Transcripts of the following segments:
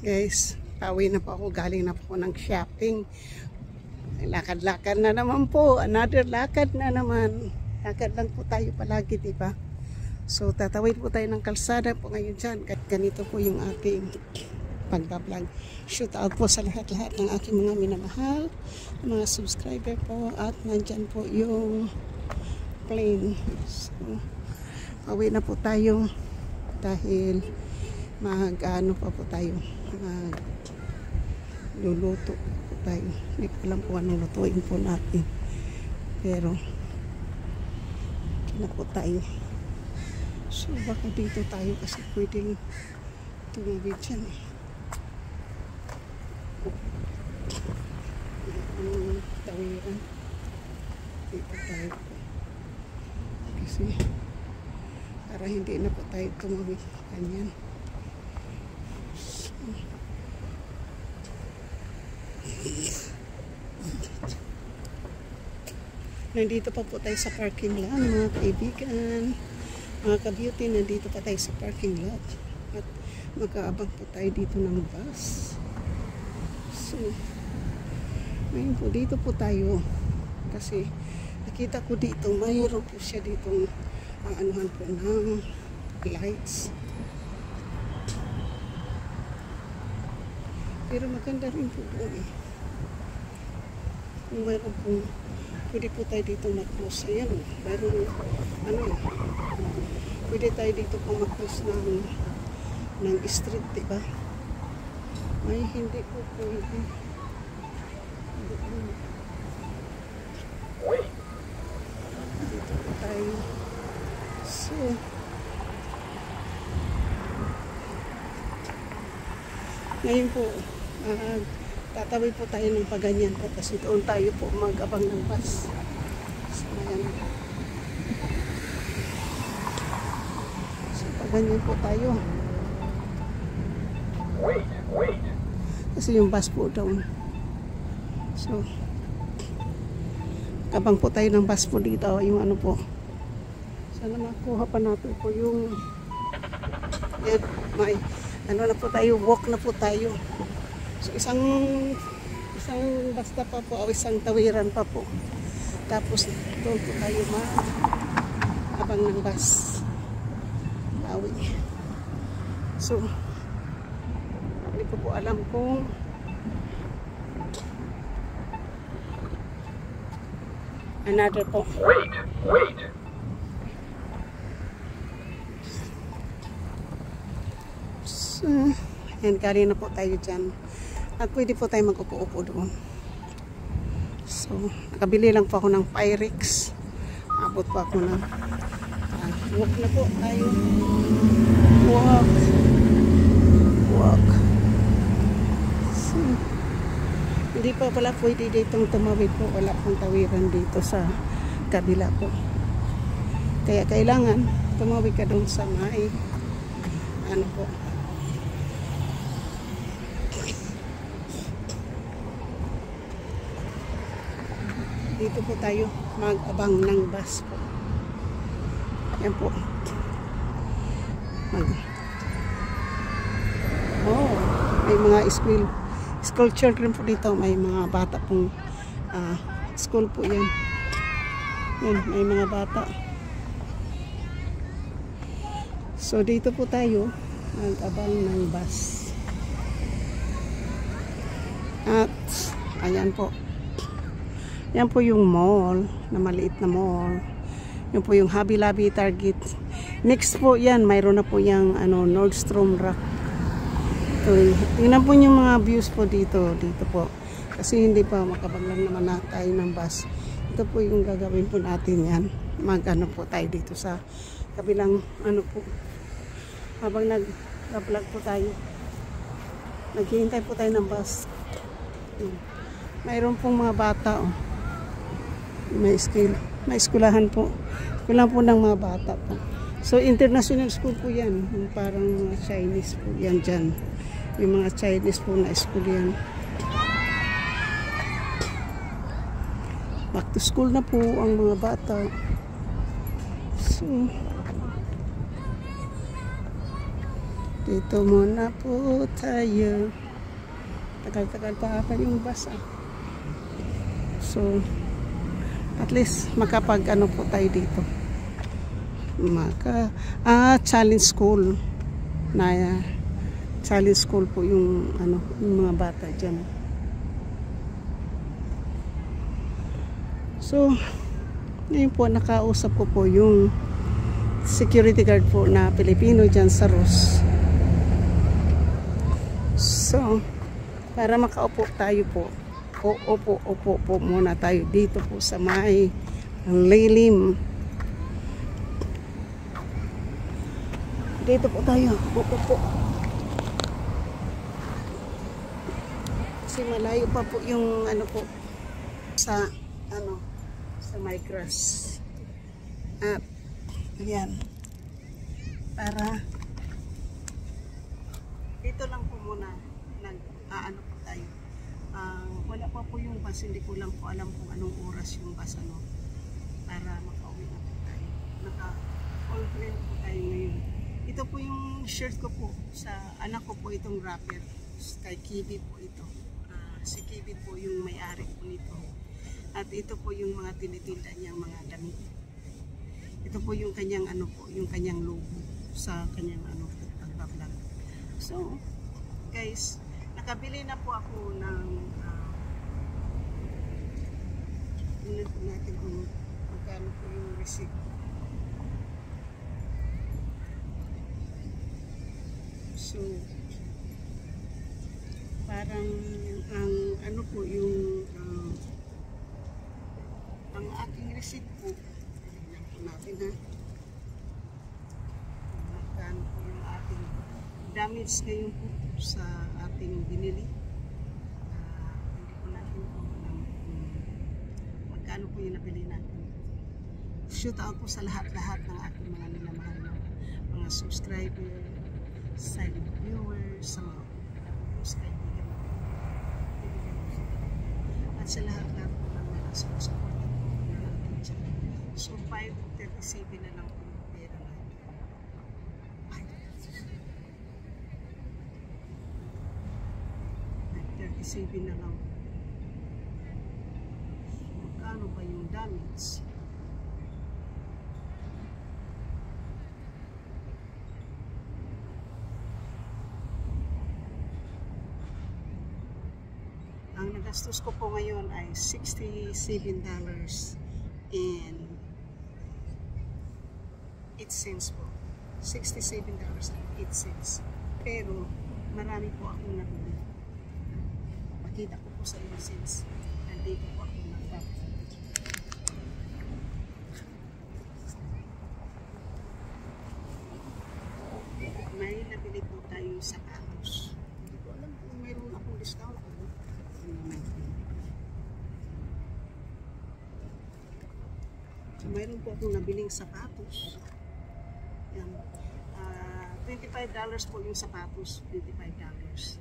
Guys, pauwi na po ako. Galing na po ako ng shopping. Lakad-lakad na naman po. Another lakad na naman. Lakad lang po tayo palagi, diba? So, tatawid po tayo ng kalsada po ngayon dyan. Ganito po yung aking pagbablog. Shoot out po sa lahat-lahat ng aking mga minamahal, mga subscriber po. At nandyan po yung plane. So, pauwi na po tayo dahil mag-ano pa po tayo, luluto po tayo. Hindi ko alam kung anong lutuin po natin, pero na po tayo. So baka dito tayo kasi pwedeng tumawid dyan eh. Tawiran dito tayo po kasi para hindi na po tayo tumawid kanyan. Nandito pa po tayo sa parking lot, mga kaibigan, mga ka-beauty. Nandito pa tayo sa parking lot at mag-aabang po tayo dito ng bus. So ngayon po dito po tayo kasi nakita ko dito mayroon po siya dito ang anuhan po ng lights. Pero maganda rin po doon eh. Kung mayroon po, pwede po tayo dito mag-close. Ayan, mayroon, ano eh, pwede tayo dito po mag-close ng street, diba? May hindi po pwede. Dito po tayo. So, ngayon po, tatawid po tayo ng paganyan po kasi doon tayo po mag-abang ng bus. So, ayan. So, paganyan po tayo. Wait. Kasi yung bus po doon. So, abang po tayo ng bus po dito. Yung ano po. Sana makuha pa natin po yung yan, may ano na po tayo, walk na po tayo. So isang basta pa po o isang tawiran pa po. Tapos doon po tayo abang ng bus. Tawi. So hindi ko po alam kung another po. Wait. So, and kari na po tayo dyan. At pwede po tayo mag-upo-upo doon. So, nakabili lang po ako ng Pyrex. Abot po ako ng walk na po tayo. Walk. So, hindi pa pala pwede ditong tumawid po. Wala pong tawiran dito sa kabila po. Kaya kailangan tumawid ka doon sa may ano po. Dito po tayo mag-abang ng bus po. Yan po. May mga school children po dito. May mga bata pong school po yan. Yan, may mga bata. So dito po tayo mag-abang ng bus. At ayan po. Yan po yung mall, na maliit na mall. Yan po yung Hobby Lobby, Target. Next po yan, mayroon na po yung Nordstrom Rack. Tingnan po yung mga views po dito po. Kasi hindi pa makabaglang naman na tayo ng bus. Ito po yung gagawin po natin yan. Mag-ano po tayo dito sa kabilang ano po. Habang nag-vlog po tayo. Naghihintay po tayo ng bus. Mayroon pong mga bata oh. May eskulahan po. Eskulahan po ng mga bata po. So, international school po yan. Yung parang mga Chinese po yan dyan. Yung mga Chinese po na school yan. Back to school na po ang mga bata. So, Dito muna po tayo. Tagal-tagal pa pa yung bus ah. So, at least makapag ano po tayo dito. Challenge school. Challenge school po yung ano, yung mga bata diyan. So, ngayon po nakausap ko po yung security guard po na Pilipino dyan sa Ross. So, para makaupo tayo po, upo po muna tayo dito po sa may ang lilim. Dito po tayo, upo po. Kasi malayo pa po yung ano po sa ano sa my grass. At ayan, para dito lang po muna nag-aano po tayo. Wala pa po yung bus, hindi ko lang po alam kung anong oras yung bus ano, para makauwi na po tayo. Naka-all friend po tayo ngayon. Ito po yung shirt ko po sa anak ko po, itong wrapper kay Kibi po ito. Si Kibi po yung may-ari po nito. At ito po yung mga tinitinda niyang mga damit. Ito po yung kanyang ano po, yung kanyang logo sa kanyang ano pag-vlog. So, guys, nakabili na po ako ng natin kung magkano po yung receipt. So, parang ang ano po yung ang aking receipt po. Tingnan po natin ha. Magkano po yung ating damage ngayon po sa ating binili. Hindi po natin po alam kung magkano po yung nabili natin. Shout out po sa lahat-lahat ng aking mga minamahal na mga subscriber, silent viewers, sa mga kaibigan at sa lahat-lahat po ng mga support na natin dyan. So 5:37 na lang po yung pera natin. 5:37 na lang. So, magkano ba yung damage? Ang nagastos ko po ngayon ay $67.08 po. $67.08. Pero marami po akong nabili. Pakita ko po sa inyo since nandito po ako nagpapalagay. May nabili po tayong sapatos. Hindi ko alam kung mayroon akong discount. So, mayroon po akong nabiling sapatos. Yan. $25 po yung sapatos. $25.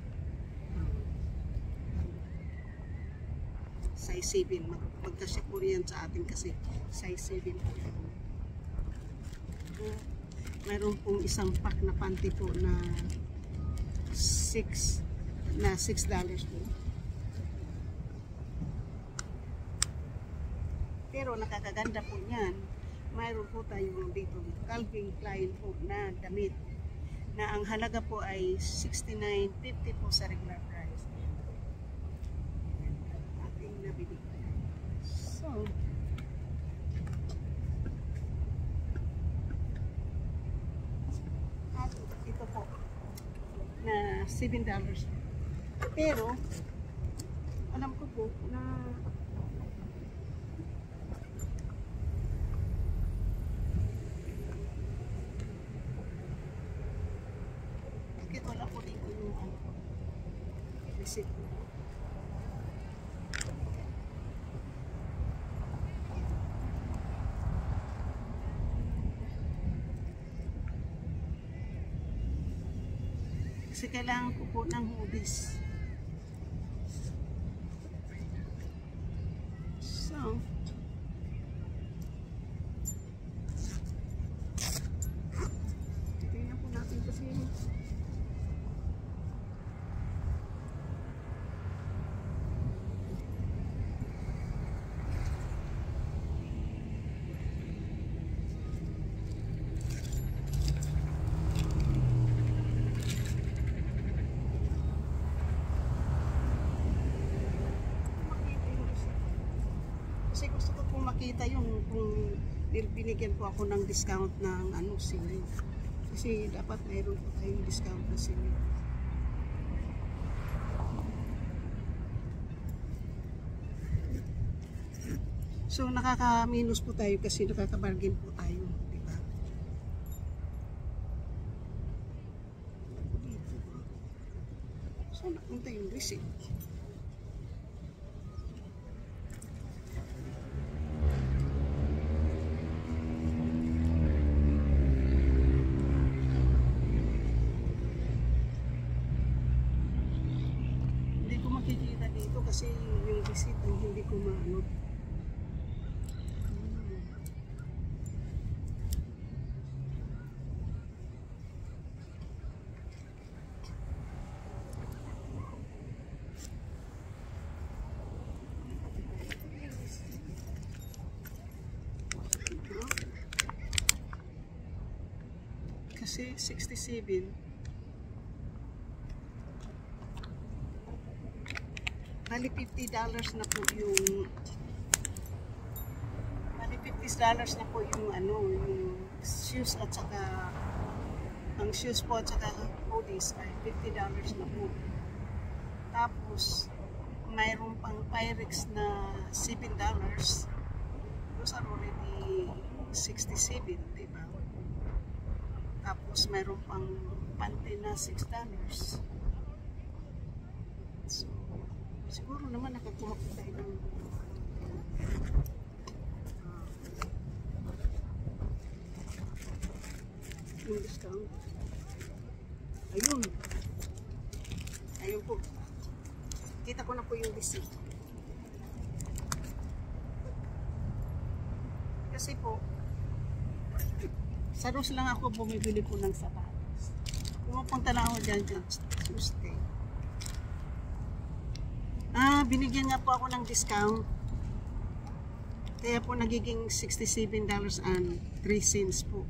Size 7. Magkasya po yan sa atin kasi size 7 po. Mayroon pong isang pack na panty po na $6 po. Pero nakakaganda po yan. Mayroon po tayong dito Calvin Klein po na damit na ang halaga po ay $69.50 po sa regular price. Ating nabili. So, at ito po na $7. Pero alam ko po na wala po dito yung receipt. Kasi kailangan ko po ng hoodies. So, tingnan po natin kasi makita yun kung binigyan po ako ng discount ng ano, sili. Kasi dapat mayroon po tayong discount na sili. So nakaka-minus po tayo kasi nakaka-bargain po tayo, di ba? So napunta yung receipt. Hindi ko makikita dito kasi yung receipt ang hindi ko maano. Kasi 67 bali $50 na po yung $50 na po yung ano, yung shoes at saka ang shoes po at saka hoodies ay $50 na po. Tapos mayroon pang Pyrex na $7. Those are already 67, diba? Tapos mayroon pang panty na $6. So, siguro naman nakakuha po tayo ng yung discount. Ayun. Ayun po. Kita ko na po yung receipt. Kasi po, sa Ross lang ako bumibili po ng sapatos. Pumupunta lang ako dyan Tuesday. Binigyan nga po ako ng discount. Kaya po nagiging $67.03 po.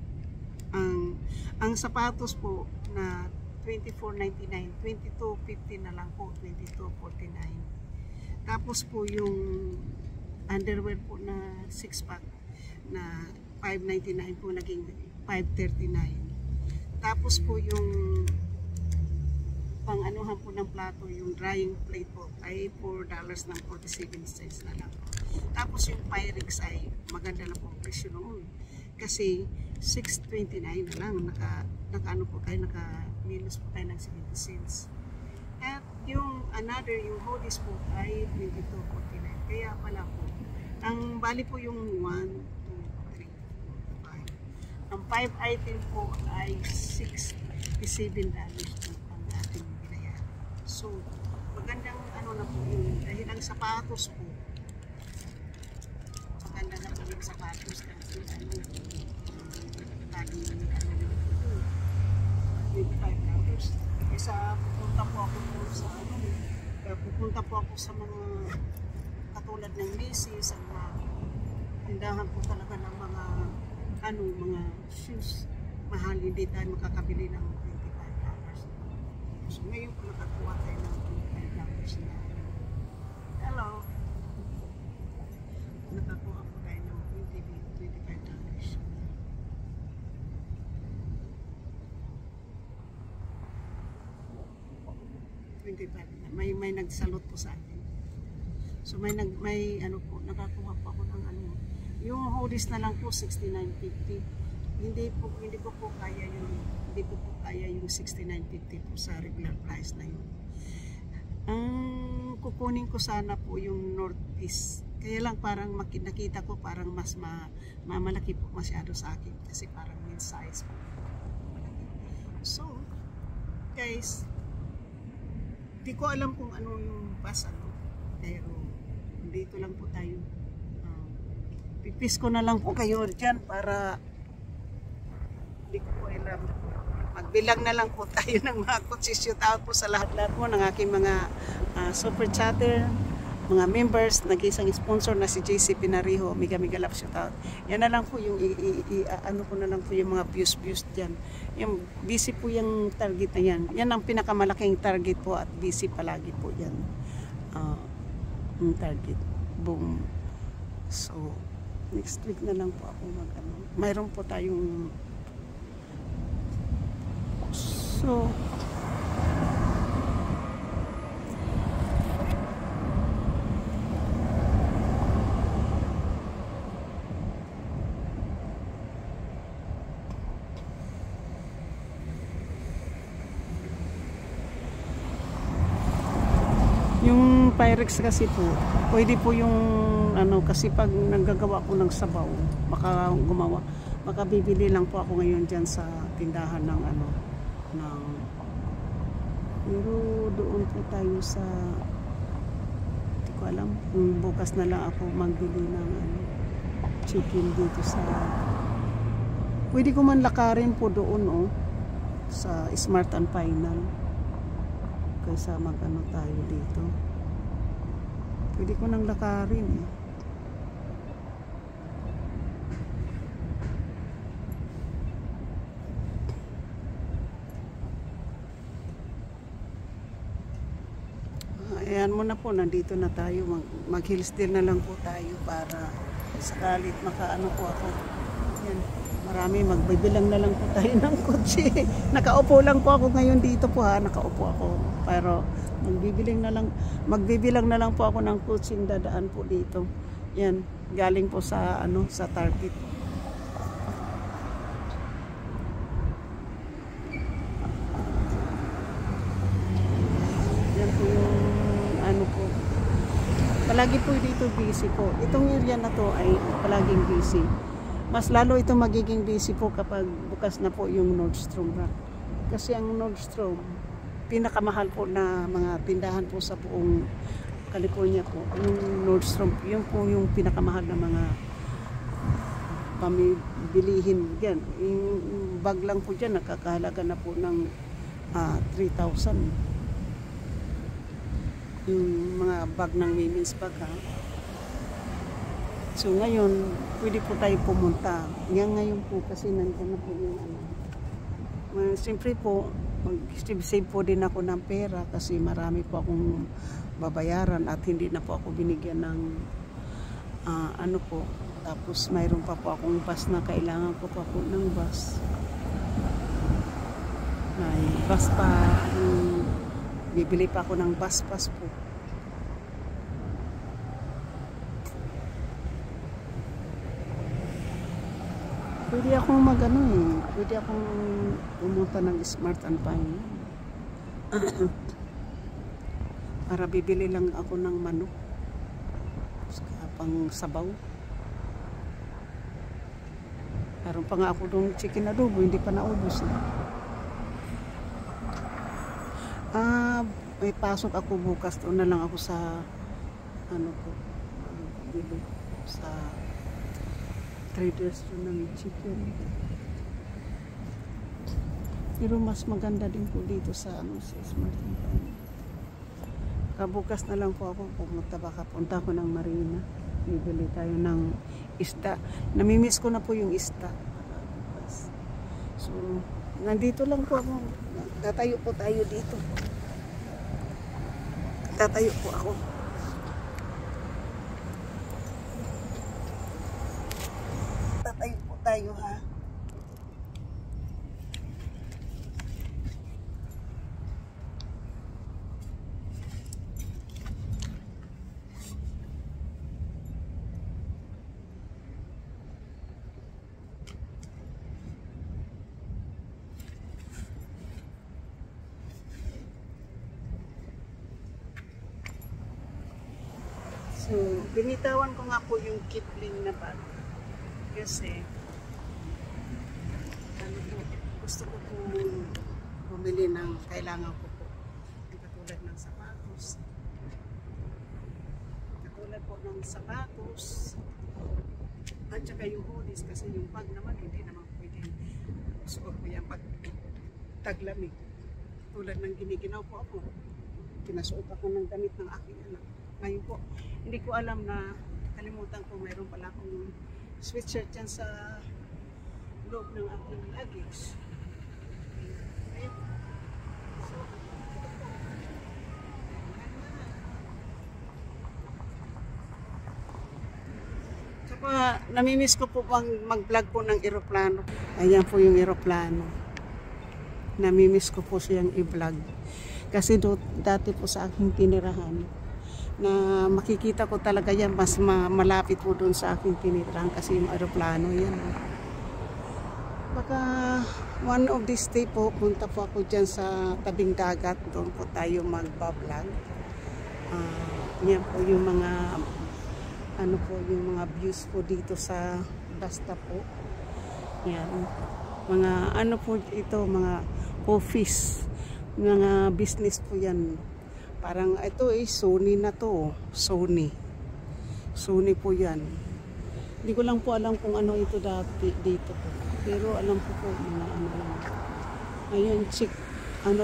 Ang sapatos po na $24.99, $22.50 na lang po, $22.49. Tapos po yung underwear po na 6-pack na $5.99 po naging $5.39. Tapos po yung pang-anuhan po ng plato, yung drying plate po ay $4.47 na lang. Tapos yung Pyrex ay maganda na po ang presyo noon. Kasi $6.29 na lang, naka-ano po tayo, naka-minus po tayo ng 70 cents. At yung another, yung hoodies po ay $22.49. Kaya pala po, ang bali po yung 1, 2, 3, 4, 5. Ang 5 item po ay $67 po ang ating binayaran. So, magandang ano na po yun. Dahil ang sapatos po, maganda na po yung sapatos kasi ano, $25. Isa pupunta po ako sa ano, pupunta po ako sa mga katulad ng Macy's, ang mga tindahan po talaga ng mga ano, mga shoes. Mahal, hindi tayo makakabili ng $25. So ngayon po nakakuha tayo ng $25 na. Hello. Nakakuha po tayo ng $25. May nagsalot po sa akin. So may ano po, nakakuha po ako ng ano. Yung hoodies na lang po $69.50. Hindi ko po kaya yung $69.50 po sa regular price na yun. Ang kukunin ko sana po yung Northeast. Kaya lang parang nakita ko parang mas malaki po masyado sa akin kasi parang min size po. Malaki. So, guys, di ko alam kung ano yung bus ano, pero dito lang po tayo. Pipis ko na lang po kayo dyan para di ko po alam. Magbilang na lang po tayo ng mga kutsi. Shout out po sa lahat-lahat po ng aking mga super chatter, mga members, nag-isang sponsor na si JC Pinariho. Mega love shout out. Yan na lang po yung ano ko na lang po yung mga views dyan. Yung busy po yung target na yan. Yan ang pinakamalaking target po at busy palagi po yan. Yung target. Boom. So, Next week na lang po ako mag-ano. Mayroon po tayong so yung Pyrex kasi po, pwede po yung ano, kasi pag naggagawa ko ng sabaw, makabibili lang po ako ngayon dyan sa tindahan ng ano, ng, pero doon po tayo sa, hindi ko alam, bukas na lang ako magbili ng ano, chicken dito sa, pwede ko man lakarin po doon sa Smart and Final. Kaysa mag-ano tayo dito. Pwede ko nang lakarin eh. Ayan muna po, nandito na tayo. Mag-Hillsdale na lang po tayo para sakalit makaano po ako. Ayan. Marami, magbibilang na lang po tayo ng kotse. Nakaupo lang po ako ngayon dito po ha, nakaupo ako. Pero magbibilang na lang po ako ng kutseng dadaan po dito. Yan, galing po sa ano, sa Target. Yan po yung ano po. Palagi po dito busy po. Itong area na to ay palaging busy. Mas lalo ito magiging busy po kapag bukas na po yung Nordstrom Rack. Kasi ang Nordstrom, pinakamahal po na mga tindahan po sa buong California po. Yung Nordstrom, yun po yung pinakamahal na mga pamibilihin. Yan, yung bag lang po dyan, nakakahalaga na po ng 3,000. Yung mga bag ng women's bag ha. So ngayon, pwede po tayo pumunta. Ngayon po kasi nandiyan na po yung ano. Siyempre po, mag-save po din ako ng pera kasi marami po akong babayaran at hindi na po ako binigyan ng ano po. Tapos mayroon pa po akong bus na kailangan ko pa po ng bus. May bus pa, bibili pa ako ng bus pass po. Pwede akong mag-ano pwede akong pumunta ng Smart and Final. Para bibili lang ako ng manok. Pang sabaw. Meron pa nga ako doon chicken adobo, hindi pa naubos may pasok ako bukas. Doon na lang ako sa ano po, sa traders doon ng chicken. Pero mas maganda din po dito sa ano, sa Smart and Final. Kabukas na lang po ako pumunta, baka punta ko ng Marina. Bibili tayo ng isda. Namimiss ko na po yung isda. So, nandito lang po ako. Tatayo po tayo dito. Tatayo po ako. Tatayo po tayo ha. So, binitawan ko nga po yung Kipling na bag. Kasi, ano po, gusto ko po bumili ng kailangan ko po. Katulad ng sapatos. Katulad po ng sapatos. At saka yung hoodies. Kasi yung bag naman, hindi naman pwede suot ko yan pag taglamig. Tulad ng giniginaw po ako. Pinasuot ako ng damit ng aking anak. Ngayon po, hindi ko alam na kalimutan ko mayroon pala akong sweatshirt dyan sa loob ng aking luggage. Ayun. So, Namimiss ko po mag-vlog po ng eroplano. Ayan po yung eroplano. Namimiss ko po siyang i-vlog. Kasi dati po sa aking tinirahan, na makikita ko talaga yan, mas malapit po doon sa aking tinirahan kasi yung eroplano yan. Baka one of this day po, punta po ako dyan sa tabing dagat. Doon po tayo mag-vlog. Yan po yung mga yung mga views po dito sa Basta po. Yan. Mga po ito, mga office, mga business po yan. Parang ito Sony na to. Sony po yan. Hindi ko lang po alam kung ano ito dati dito po. Pero alam ko po mga lang. Ayun,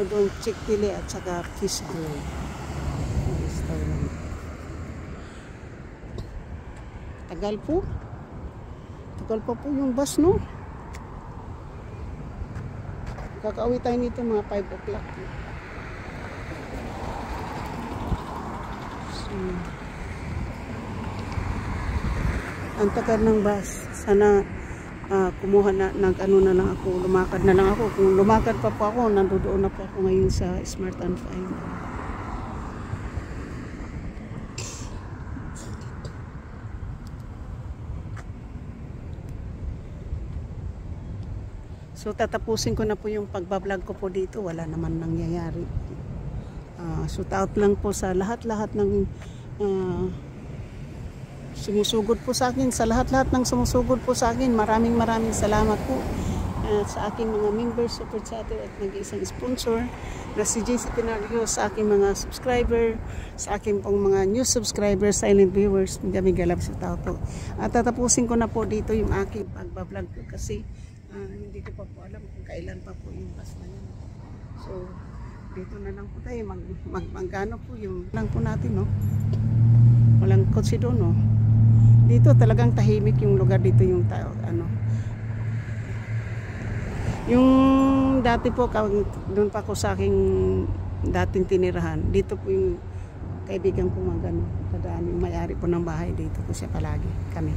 doon, Chick-fil-A at saka Fish Grill. Restaurant. Tagal po po yung bus, no? Kakauwi tayo nito mga 5 o'clock. So, ang tagal ng bus. Sana kumuha na, na lang ako, lumakad na lang ako. Kung lumakad pa po ako, nandoon na po ako ngayon sa Smart and Fine. So tatapusin ko na po yung pagbablog ko po dito. Wala naman nangyayari. Shout out lang po sa lahat-lahat ng sumusugod po sa akin. Sa lahat-lahat ng sumusugod po sa akin. Maraming salamat po sa aking mga members, support chatter at nag-iisang sponsor na si JC Pinario, sa aking mga subscriber, sa aking pong mga new subscribers, silent viewers. Galap sa tao po. At tatapusin ko na po dito yung aking pagbablog ko kasi hindi ko pa po alam kung kailan pa po yung bus na yun. So, dito na lang po tayo. Magkano po yung lang po natin, no? Walang kotse doon, no? Dito talagang tahimik yung lugar dito yung tao, Yung dati po, doon pa ako sa aking dating tinirahan. Dito po yung kaibigan ko tadaan yung may-ari po ng bahay. Dito po siya palagi, kami.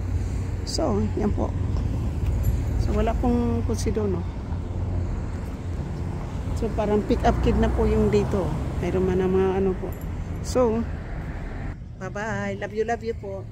So, yan po. So, wala pong kotse doon, no? So, parang pick up kid na po yung dito. Mayroon man na mga po. So, bye-bye. Love you po.